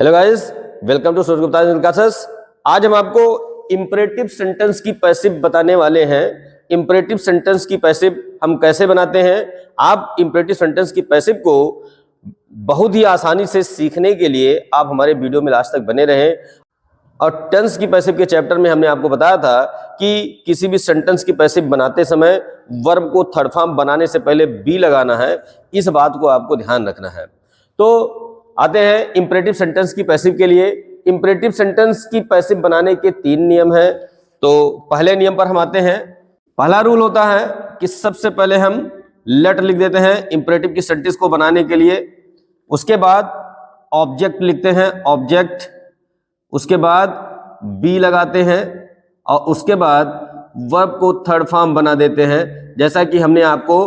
Hello guys, welcome to Suraj Gupta classes. आज हम आपको इंपरेटिव सेंटेंस की पैसिव बताने वाले हैं। इंपरेटिव सेंटेंस की पैसिव हम कैसे बनाते हैं। आप इंपरेटिव सेंटेंस की पैसिव को बहुत ही आसानी से सीखने के लिए आप हमारे वीडियो में लास्ट तक बने रहें। और टेंस की पैसिव के चैप्टर में हमने आपको बताया था कि किसी भी सेंटेंस की पैसिव बनाते समय वर्ब को थर्ड फॉर्म बनाने से पहले बी लगाना है। इस बात को आपको ध्यान रखना है। तो आते हैं इंपरेटिव सेंटेंस की पैसिव के लिए। इंपरेटिव सेंटेंस की पैसिव बनाने के 3 नियम हैं। तो पहले नियम पर हम आते हैं। पहला रूल होता है कि सबसे पहले हम लेट लिख देते हैं इंपरेटिव की सेंटेंस को बनाने के लिए। उसके बाद ऑब्जेक्ट लिखते हैं, ऑब्जेक्ट। उसके बाद बी लगाते हैं और उसके बाद वर्ब को थर्ड फॉर्म बना देते हैं। जैसा कि हमने आपको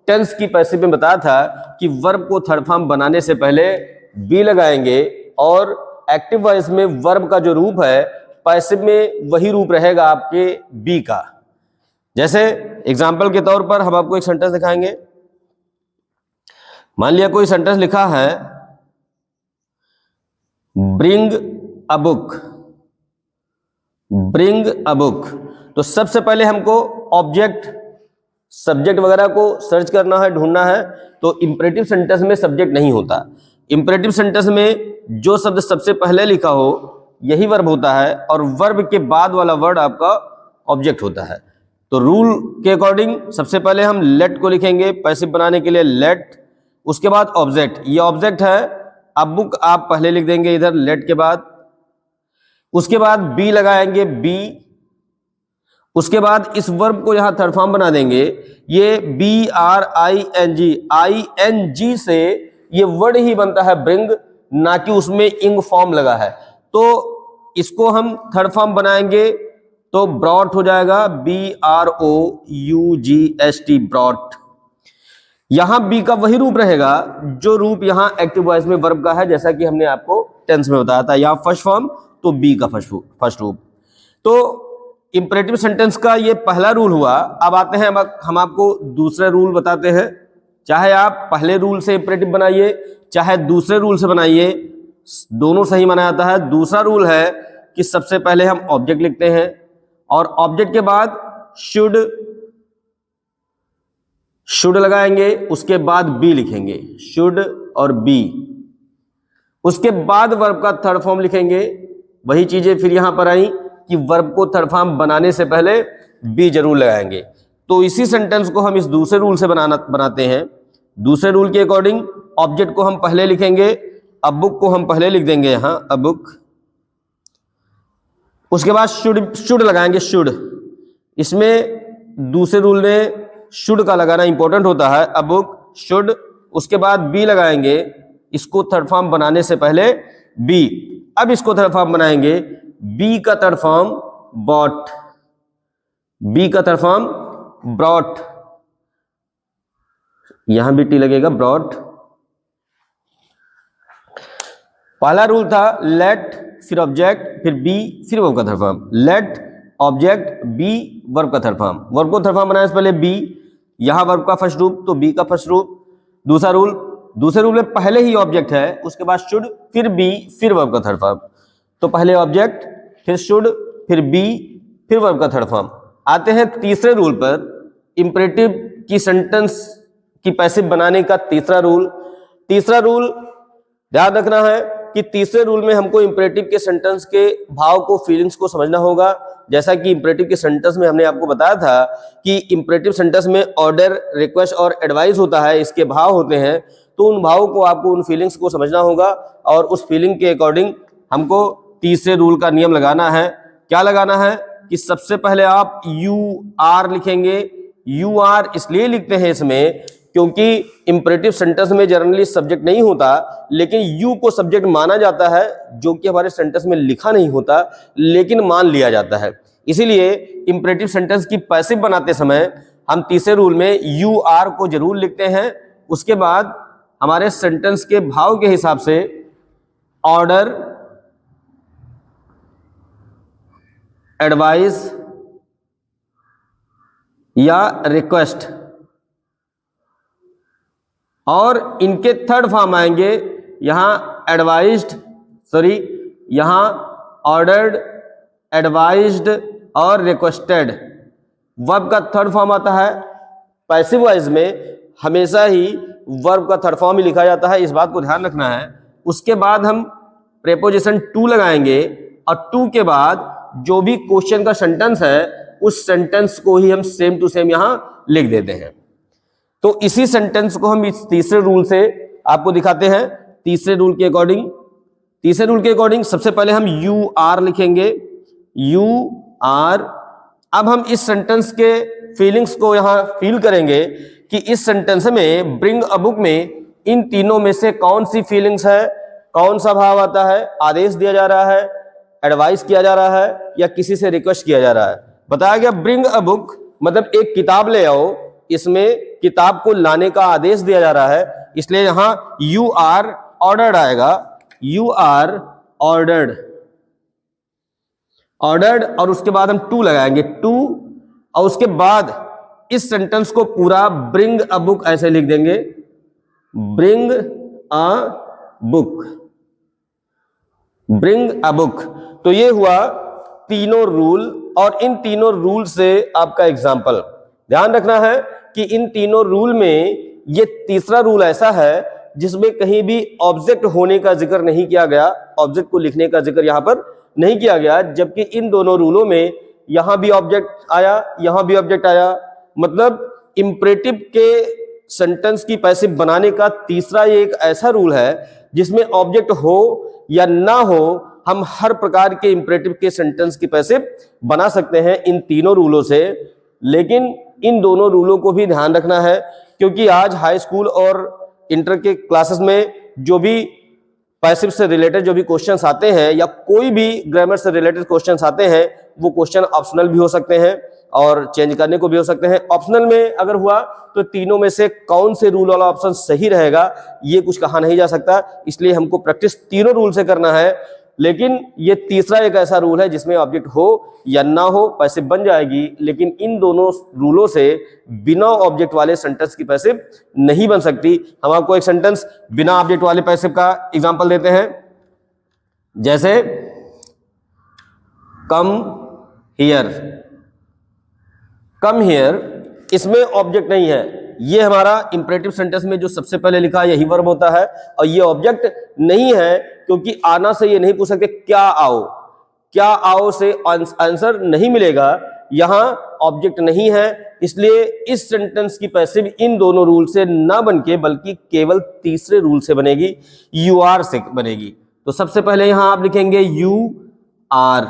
टेंस की पैसिव में बताया था कि वर्ब को थर्ड फॉर्म बनाने से पहले बी लगाएंगे और एक्टिव वॉइस में वर्ब का जो रूप है पैसिव में वही रूप रहेगा आपके बी का। जैसे एग्जाम्पल के तौर पर हम आपको एक सेंटेंस दिखाएंगे। मान लिया कोई सेंटेंस लिखा है bring a book, bring a book. तो सबसे पहले हमको ऑब्जेक्ट, सब्जेक्ट वगैरह को सर्च करना है, ढूंढना है। तो इंपरेटिव सेंटेंस में सब्जेक्ट नहीं होता। इंपरेटिव सेंटेंस में जो शब्द सबसे पहले लिखा हो यही वर्ब होता है और वर्ब के बाद वाला वर्ड आपका ऑब्जेक्ट होता है। तो रूल के अकॉर्डिंग सबसे पहले हम लेट को लिखेंगे पैसिव बनाने के लिए, लेट। उसके बाद ऑब्जेक्ट, ये ऑब्जेक्ट है। अब बुक आप पहले लिख देंगे इधर लेट के बाद। उसके बाद बी लगाएंगे, बी। उसके बाद इस वर्ब को यहां थर्ड फॉर्म बना देंगे। ये BRING, ING से ये वर्ड ही बनता है ब्रिंग, ना कि उसमें इंग फॉर्म लगा है। तो इसको हम थर्ड फॉर्म बनाएंगे तो ब्रॉट हो जाएगा, BROUGHT, ब्रॉट। यहां बी का वही रूप रहेगा जो रूप यहां एक्टिव वॉइस में वर्ब का है, जैसा कि हमने आपको टेंस में बताया था। यहां फर्स्ट फॉर्म तो बी का फर्स्ट रूप। तो इंपरेटिव सेंटेंस का ये पहला रूल हुआ। अब आते हैं, हम आपको दूसरे रूल बताते हैं। चाहे आप पहले रूल से इंपरेटिव बनाइए चाहे दूसरे रूल से बनाइए, दोनों सही माना जाता है। दूसरा रूल है कि सबसे पहले हम ऑब्जेक्ट लिखते हैं और ऑब्जेक्ट के बाद शुड लगाएंगे। उसके बाद बी लिखेंगे, शुड और बी। उसके बाद वर्ब का थर्ड फॉर्म लिखेंगे। वही चीजें फिर यहां पर आई कि वर्ब को थर्ड फॉर्म बनाने से पहले बी जरूर लगाएंगे। तो इसी सेंटेंस को हम इस दूसरे रूल से बनाते हैं। दूसरे रूल के अकॉर्डिंग ऑब्जेक्ट को हम पहले लिखेंगे, अ बुक को हम पहले लिख देंगे यहां, अ बुक। उसके बाद शुड लगाएंगे, शुड। इसमें दूसरे रूल में शुड का लगाना इंपॉर्टेंट होता है, अ बुक, शुड। उसके बाद बी लगाएंगे, इसको थर्ड फॉर्म बनाने से पहले बी। अब इसको थर्ड फॉर्म बनाएंगे, बी का थर्ड फॉर्म बॉट, बी का थर्ड फॉर्म ब्रॉट। यहां भी टी लगेगा, ब्रॉट। पहला रूल था लेट, फिर ऑब्जेक्ट, फिर बी, फिर वर्ब का third form. Let, object, be, verb का थर्ड फॉर्म। वर्ब को थर्ड फॉर्म बनाने से पहले बी, यहां वर्ब का फर्स्ट रूप तो बी का फर्स्ट रूप। दूसरा रूल, दूसरे रूल में पहले ही ऑब्जेक्ट है, उसके बाद शुड, फिर बी, फिर वर्ब का थर्ड फॉर्म। तो पहले ऑब्जेक्ट, फिर शुड, फिर बी, फिर वर्ब का थर्ड फॉर्म। आते हैं तीसरे रूल पर, इंपरेटिव की सेंटेंस की पैसिव बनाने का तीसरा रूल। तीसरा रूल ध्यान रखना है कि तीसरे रूल में हमको इंपरेटिव के सेंटेंस के भाव को, फीलिंग्स को समझना होगा। जैसा कि इंपरेटिव के सेंटेंस में हमने आपको बताया था कि इंपरेटिव सेंटेंस में ऑर्डर, रिक्वेस्ट और एडवाइस होता है, इसके भाव होते हैं। तो उन भावों को आपको, उन फीलिंग्स को समझना होगा और उस फीलिंग के अकॉर्डिंग हमको तीसरे रूल का नियम लगाना है। क्या लगाना है कि सबसे पहले आप UR लिखेंगे। UR इसलिए लिखते हैं इसमें क्योंकि इंपरेटिव सेंटेंस में जनरली सब्जेक्ट नहीं होता, लेकिन यू को सब्जेक्ट माना जाता है, जो कि हमारे सेंटेंस में लिखा नहीं होता लेकिन मान लिया जाता है। इसीलिए इंपरेटिव सेंटेंस की पैसिव बनाते समय हम तीसरे रूल में UR को जरूर लिखते हैं। उसके बाद हमारे सेंटेंस के भाव के हिसाब से ऑर्डर, एडवाइस या रिक्वेस्ट, और इनके थर्ड फॉर्म आएंगे यहां एडवाइज्ड, सॉरी, यहाँ ऑर्डर्ड, एडवाइज्ड और रिक्वेस्टेड वर्ब का थर्ड फॉर्म आता है। पैसिव वॉइस में हमेशा ही वर्ब का थर्ड फॉर्म ही लिखा जाता है, इस बात को ध्यान रखना है। उसके बाद हम प्रेपोजिशन टू लगाएंगे और टू के बाद जो भी क्वेश्चन का सेंटेंस है उस सेंटेंस को ही हम सेम टू सेम यहां लिख देते हैं। तो इसी सेंटेंस को हम इस तीसरे रूल से आपको दिखाते हैं। तीसरे रूल के अकॉर्डिंग सबसे पहले हम यू आर लिखेंगे, यू आर। अब हम इस सेंटेंस के फीलिंग्स को यहां फील करेंगे कि इस सेंटेंस में ब्रिंग अ बुक में इन तीनों में से कौन सी फीलिंग्स है, कौन सा भाव आता है। आदेश दिया जा रहा है, एडवाइस किया जा रहा है या किसी से रिक्वेस्ट किया जा रहा है। बताया गया ब्रिंग अ बुक मतलब एक किताब ले आओ, इसमें किताब को लाने का आदेश दिया जा रहा है, इसलिए यहां यू आर ऑर्डर्ड आएगा, यू आर ऑर्डर्ड, ऑर्डर्ड। और उसके बाद हम टू लगाएंगे, टू, और उसके बाद इस सेंटेंस को पूरा ब्रिंग अ बुक ऐसे लिख देंगे, bring a book, bring a book. तो ये हुआ तीनों रूल, और इन तीनों रूल से आपका एग्जाम्पल। ध्यान रखना है कि इन तीनों रूल में ये तीसरा रूल ऐसा है जिसमें कहीं भी ऑब्जेक्ट होने का जिक्र नहीं किया गया, ऑब्जेक्ट को लिखने का जिक्र यहां पर नहीं किया गया, जबकि इन दोनों रूलों में यहां भी ऑब्जेक्ट आया, यहां भी ऑब्जेक्ट आया। मतलब इंपरेटिव के सेंटेंस की पैसिव बनाने का तीसरा ये एक ऐसा रूल है जिसमें ऑब्जेक्ट हो या ना हो, हम हर प्रकार के इंपरेटिव के सेंटेंस की पैसिव बना सकते हैं इन तीनों रूलों से। लेकिन इन दोनों रूलों को भी ध्यान रखना है, क्योंकि आज हाई स्कूल और इंटर के क्लासेस में जो भी पैसिव से रिलेटेड जो भी क्वेश्चंस आते हैं या कोई भी ग्रामर से रिलेटेड क्वेश्चंस आते हैं, वो क्वेश्चन ऑप्शनल भी हो सकते हैं और चेंज करने को भी हो सकते हैं। ऑप्शनल में अगर हुआ तो तीनों में से कौन से रूल वाला ऑप्शन सही रहेगा ये कुछ कहा नहीं जा सकता, इसलिए हमको प्रैक्टिस तीनों रूल से करना है। लेकिन ये तीसरा एक ऐसा रूल है जिसमें ऑब्जेक्ट हो या ना हो पैसिव बन जाएगी, लेकिन इन दोनों रूलों से बिना ऑब्जेक्ट वाले सेंटेंस की पैसिव नहीं बन सकती। हम आपको एक सेंटेंस बिना ऑब्जेक्ट वाले पैसिव का एग्जांपल देते हैं, जैसे कम हियर। कम हियर, इसमें ऑब्जेक्ट नहीं है, ये हमारा इंपरेटिव सेंटेंस में जो सबसे पहले लिखा है यही वर्ब होता है, और ये ऑब्जेक्ट नहीं है क्योंकि आना से ये नहीं पूछ सकते क्या आओ, क्या आओ से आंसर नहीं मिलेगा, यहां ऑब्जेक्ट नहीं है, इसलिए इस सेंटेंस की पैसिव इन दोनों रूल से ना बनके बल्कि केवल तीसरे रूल से बनेगी, यू आर से बनेगी। तो सबसे पहले यहां आप लिखेंगे यू आर।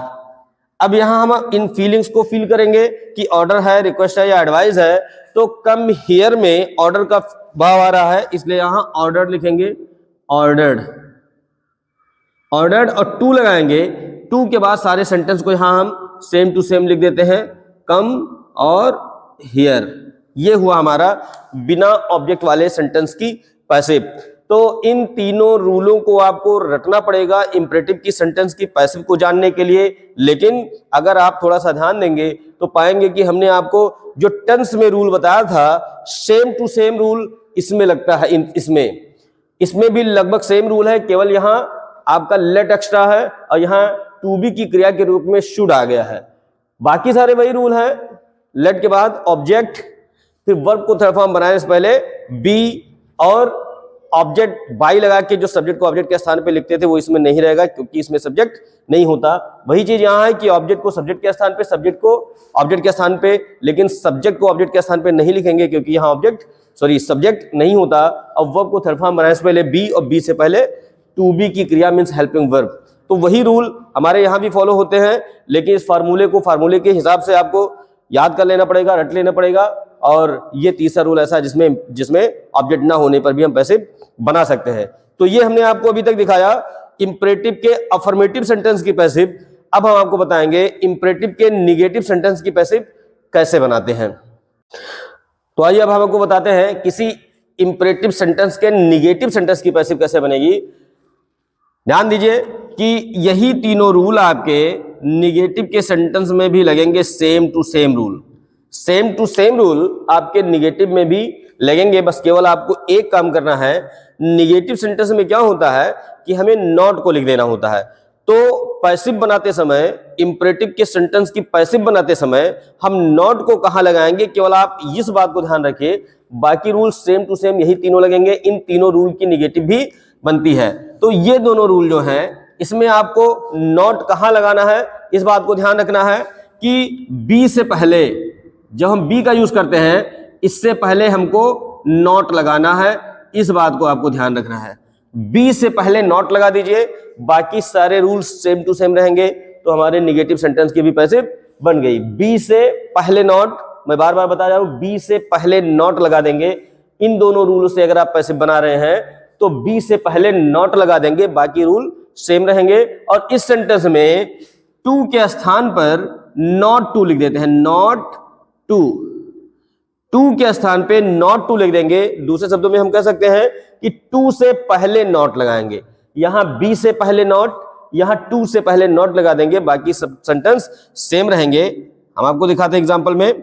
अब यहां हम इन फीलिंग्स को फील करेंगे कि ऑर्डर है, रिक्वेस्ट है या एडवाइस है। तो कम हियर में ऑर्डर का भाव आ रहा है, इसलिए यहां ऑर्डर्ड लिखेंगे, ऑर्डर्ड, ऑर्डर्ड, और टू लगाएंगे। टू के बाद सारे सेंटेंस को यहां हम सेम टू सेम लिख देते हैं, कम और हियर। ये हुआ हमारा बिना ऑब्जेक्ट वाले सेंटेंस की पैसिव। तो इन तीनों रूलों को आपको रटना पड़ेगा इंपरेटिव की सेंटेंस की पैसिव को जानने के लिए। लेकिन अगर आप थोड़ा सा ध्यान देंगे तो पाएंगे कि हमने आपको जो टेंस में रूल बताया था, सेम टू सेम रूल इसमें लगता है। इसमें भी लगभग सेम रूल है, केवल यहां आपका लेट एक्स्ट्रा है और यहां टू बी की क्रिया के रूप में शुड आ गया है। बाकी सारे वही रूल है, लेट के बाद ऑब्जेक्ट, फिर वर्ब को थर्ड फॉर्म बनाने से पहले बी, और ऑब्जेक्ट बाई लगा के जो सब्जेक्ट को ऑब्जेक्ट के स्थान पे लिखते थे वो इसमें नहीं रहेगा क्योंकि इसमें सब्जेक्ट नहीं होता। वही चीज यहां है कि ऑब्जेक्ट को सब्जेक्ट के स्थान पे, सब्जेक्ट को ऑब्जेक्ट के स्थान पे, लेकिन सब्जेक्ट को ऑब्जेक्ट के स्थान पे नहीं लिखेंगे क्योंकि यहां सब्जेक्ट नहीं होता। और वर्ब को थर्ड फॉर्म बनाने से पहले बी, और बी से पहले टू बी की क्रिया मीन्स हेल्पिंग वर्ब। तो वही रूल हमारे यहां भी फॉलो होते हैं, लेकिन इस फार्मूले के हिसाब से आपको याद कर लेना पड़ेगा, रट लेना पड़ेगा। और ये तीसरा रूल ऐसा है जिसमें ऑब्जेक्ट ना होने पर भी हम पैसिव बना सकते हैं। तो ये हमने आपको अभी तक दिखाया इंपरेटिव के अफर्मेटिव सेंटेंस की पैसिव। अब हम आपको बताएंगे इंपरेटिव के निगेटिव सेंटेंस की पैसिव कैसे बनाते हैं। तो आइए अब हम आपको बताते हैं किसी इंपरेटिव सेंटेंस के निगेटिव सेंटेंस की पैसिव कैसे बनेगी। ध्यान दीजिए कि यही तीनों रूल आपके निगेटिव के सेंटेंस में भी लगेंगे, same to same rule. Same to same rule आपके निगेटिव में भी लगेंगे, बस केवल आपको एक काम करना है। निगेटिव सेंटेंस में क्या होता है कि हमें नॉट को लिख देना होता है। तो पैसिव बनाते समय, इंपरेटिव के सेंटेंस की पैसिव बनाते समय हम नॉट को कहां लगाएंगे, केवल आप इस बात को ध्यान रखिए। बाकी रूल सेम टू सेम यही तीनों लगेंगे। इन तीनों रूल की निगेटिव भी बनती है। तो ये दोनों रूल जो हैं, इसमें आपको नॉट कहां लगाना है, इस बात को ध्यान रखना है कि बी से पहले, जब हम बी का यूज करते हैं, इससे पहले हमको नॉट लगाना है। इस बात को आपको ध्यान रखना है। बी से पहले नॉट लगा दीजिए, बाकी सारे रूल्स सेम टू सेम रहेंगे। तो हमारे निगेटिव सेंटेंस की भी पैसिव बन गई। बी से पहले नॉट, मैं बार बार बता रहा हूं, बी से पहले नॉट लगा देंगे। इन दोनों रूल से अगर आप पैसिव बना रहे हैं तो बी से पहले नॉट लगा देंगे, बाकी रूल सेम रहेंगे। और इस सेंटेंस में टू के स्थान पर नॉट टू लिख देते हैं, नॉट टू। टू के स्थान पे नॉट टू लिख देंगे। दूसरे शब्दों में हम कह सकते हैं कि टू से पहले नॉट लगाएंगे। यहां बी से पहले नॉट, यहां टू से पहले नॉट लगा देंगे, बाकी सब सेंटेंस सेम रहेंगे। हम आपको दिखाते हैं एग्जांपल में,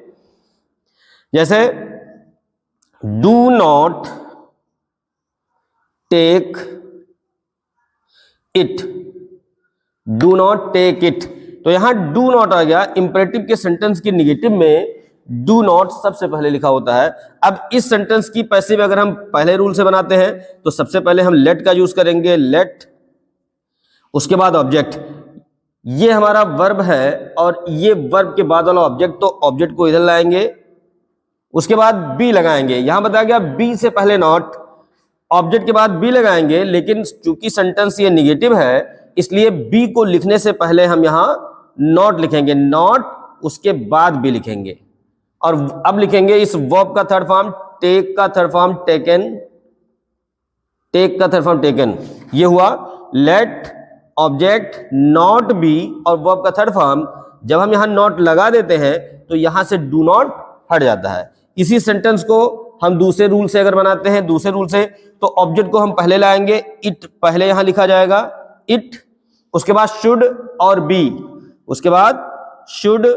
जैसे do not take it, do not take it. तो यहां डू नॉट आ गया। इंपरेटिव के सेंटेंस की निगेटिव में डू नॉट सबसे पहले लिखा होता है। अब इस सेंटेंस की पैसिव अगर हम पहले रूल से बनाते हैं तो सबसे पहले हम लेट का यूज करेंगे, लेट, उसके बाद ऑब्जेक्ट। ये हमारा वर्ब है और ये वर्ब के बाद वाला ऑब्जेक्ट, तो ऑब्जेक्ट को इधर लाएंगे, उसके बाद बी लगाएंगे। यहां बताया गया बी से पहले नॉट, ऑब्जेक्ट के बाद बी लगाएंगे, लेकिन चूंकि सेंटेंस ये निगेटिव है इसलिए बी को लिखने से पहले हम यहां नॉट लिखेंगे, नॉट, उसके बाद बी लिखेंगे। और अब लिखेंगे इस वर्ब का थर्ड फॉर्म, टेक का थर्ड फॉर्म टेकन, टेक का थर्ड फॉर्म टेकन। ये हुआ लेट, ऑब्जेक्ट, नॉट, बी और वर्ब का थर्ड फॉर्म। जब हम यहां नॉट लगा देते हैं तो यहां से डू नॉट हट जाता है। इसी सेंटेंस को हम दूसरे रूल से अगर बनाते हैं, दूसरे रूल से, तो ऑब्जेक्ट को हम पहले लाएंगे, इट पहले यहां लिखा जाएगा, इट, उसके बाद शुड और बी, उसके बाद शुड,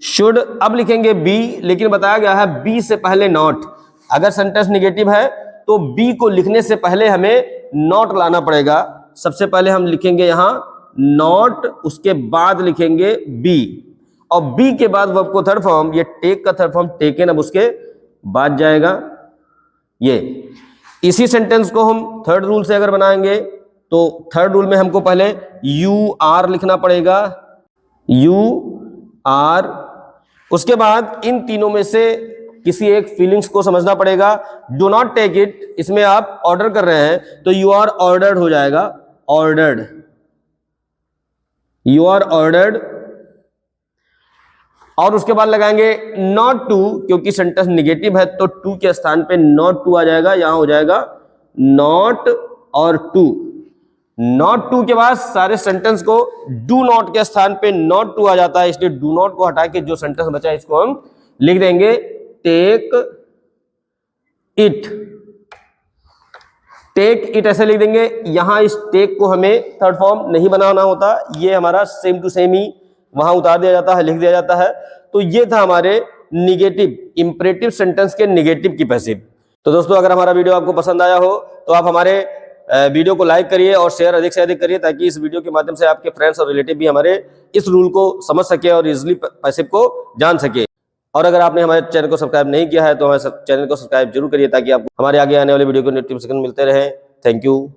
शुड, अब लिखेंगे बी, लेकिन बताया गया है बी से पहले नॉट। अगर सेंटेंस निगेटिव है तो बी को लिखने से पहले हमें नॉट लाना पड़ेगा। सबसे पहले हम लिखेंगे यहां नॉट, उसके बाद लिखेंगे बी, और बी के बाद वर्ब को थर्ड फॉर्म, ये टेक का थर्ड फॉर्म टेकन, अब उसके बाद जाएगा ये। इसी सेंटेंस को हम थर्ड रूल से अगर बनाएंगे तो थर्ड रूल में हमको पहले यू आर लिखना पड़ेगा, यू आर, उसके बाद इन तीनों में से किसी एक फीलिंग्स को समझना पड़ेगा। डू नॉट टेक इट, इसमें आप ऑर्डर कर रहे हैं तो यू आर ऑर्डर्ड हो जाएगा, ऑर्डर्ड, यू आर ऑर्डर्ड। और उसके बाद लगाएंगे नॉट टू, क्योंकि सेंटेंस निगेटिव है तो टू के स्थान पे नॉट टू आ जाएगा, यहां हो जाएगा नॉट और टू। नॉट टू के बाद सारे सेंटेंस को डू नॉट के स्थान पे नॉट टू आ जाता है, इसलिए डू नॉट को हटा के जो सेंटेंस बचा है इसको हम लिख देंगे टेक इट, टेक इट ऐसे लिख देंगे। यहां इस टेक को हमें थर्ड फॉर्म नहीं बनाना होता, ये हमारा सेम टू सेम ही वहां उतार दिया जाता है, लिख दिया जाता है। तो ये था हमारे निगेटिव, इंपरेटिव सेंटेंस के निगेटिव की पैसिव। तो दोस्तों अगर हमारा वीडियो आपको पसंद आया हो तो आप हमारे वीडियो को लाइक करिए और शेयर अधिक से अधिक करिए, ताकि इस वीडियो के माध्यम से आपके फ्रेंड्स और रिलेटिव भी हमारे इस रूल को समझ सके और इजिली पैसिव को जान सके। और अगर आपने हमारे चैनल को सब्सक्राइब नहीं किया है तो हमारे चैनल को सब्सक्राइब जरूर करिए, ताकि आपको हमारे आगे आने वाले वीडियो को नोटिफिकेशन मिलते रहे। Thank you.